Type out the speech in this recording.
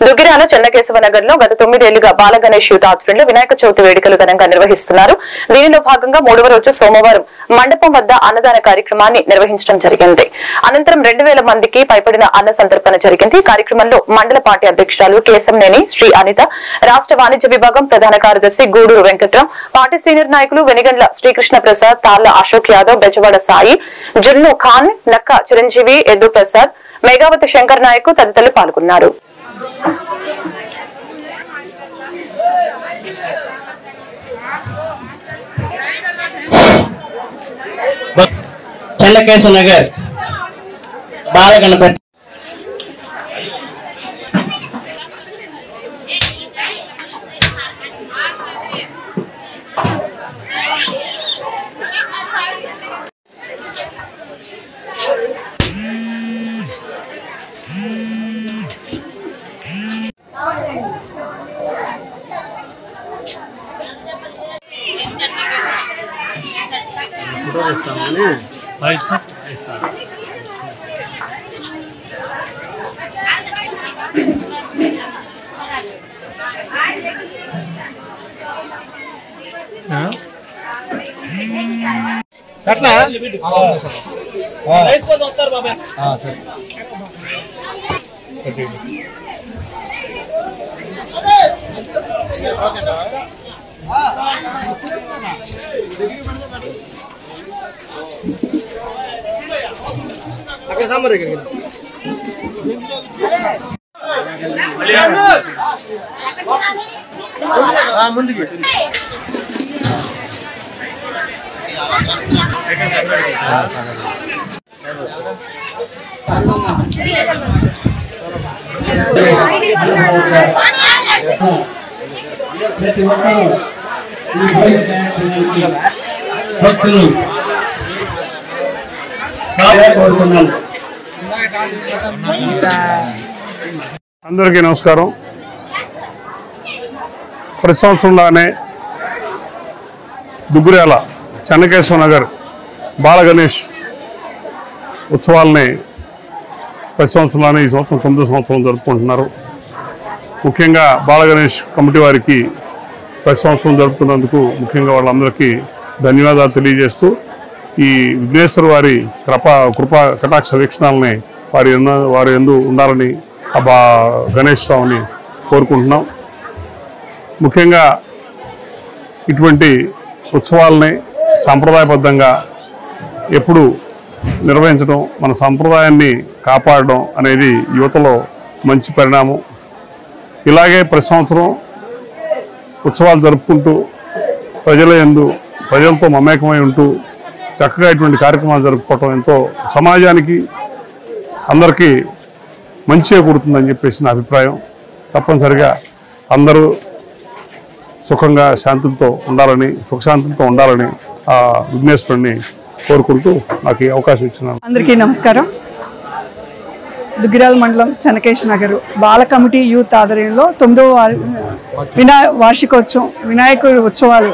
దుగ్గిరాల చెన్నకేశవ నగర్ లో గత 9 ఏళ్లుగా బాల గణేష్ యూత్ ఆధ్వర్యంలో వినాయక చవితి వేడుకలు ఘనంగా నిర్వహిస్తున్నారు. దీనిలో భాగంగా 3వ రోజు సోమవారం మండపం వద్ద అన్నదాన కార్యక్రమాన్ని నిర్వహించడం జరిగింది. అనంతరం 2000 మందికి పైబడిన అన్న సంతర్పణ జరిగింది. కార్యక్రమంలో మండల పార్టీ అధ్యక్షురాలు కేశంనేని శ్రీ అనిత, రాష్ట్ర వాణిజ్య విభాగం ప్రధాన కార్యదర్శి గూడూరు వెంకట్రాం, పార్టీ సీనియర్ నాయకులు వెనిగండ్ల శ్రీకృష్ణ ప్రసాద్, తాళ్ల అశోక్ యాదవ్, బెజవాడ సాయి, జున్ను ఖాన్, నక్క చిరంజీవి, ఎద్దు ప్రసాద్, మేఘావతి శంకర్ నాయక్ తదితరులు పాల్గొన్నారు. చెన్నకేశవ నగర్ బాల గణపతి ముందుకి అందరికీ నమస్కారం. ప్రతి సంవత్సరంలానే దుగ్గిరాల చెన్నకేశవ నగర్ బాల గణేష్ ఉత్సవాలని ప్రతి సంవత్సరంలోనే ఈ సంవత్సరం 9వ సంవత్సరం జరుపుకుంటున్నారు. ముఖ్యంగా బాల గణేష్ కమిటీ వారికి ప్రతి సంవత్సరం జరుపుతున్నందుకు ముఖ్యంగా వాళ్ళందరికీ ధన్యవాదాలు తెలియజేస్తూ ఈ విఘ్నేశ్వర వారి కృపా కటాక్ష వీక్షణాలని వారి యందు ఉండాలని ఆ గణేష్ స్వామిని కోరుకుంటున్నాం. ముఖ్యంగా ఇటువంటి ఉత్సవాలని సాంప్రదాయబద్ధంగా ఎప్పుడు నిర్వహించడం, మన సంప్రదాయాన్ని కాపాడడం అనేది యువతలో మంచి పరిణామం. ఇలాగే ప్రతి సంవత్సరం ఉత్సవాలు జరుపుకుంటూ ప్రజలతో మమేకమై ఉంటూ చక్కగా ఇటువంటి కార్యక్రమాలు జరుపుకోవటం ఎంతో సమాజానికి అందరికీ మంచిగా కూడుతుందని చెప్పేసి నా అభిప్రాయం. తప్పనిసరిగా అందరూ సుఖంగా శాంతులతో ఉండాలని, సుఖశాంతులతో ఉండాలని ఆ విఘ్నేశ్వరుని కోరుకుంటూ నాకు ఈ అవకాశం ఇచ్చినాను. అందరికీ నమస్కారం. దుగ్గిరాల మండలం చెన్నకేశవ నగర్ బాల కమిటీ యూత్ ఆధ్వర్యంలో 9వ వార్షికోత్సవం వినాయకుడి ఉత్సవాలు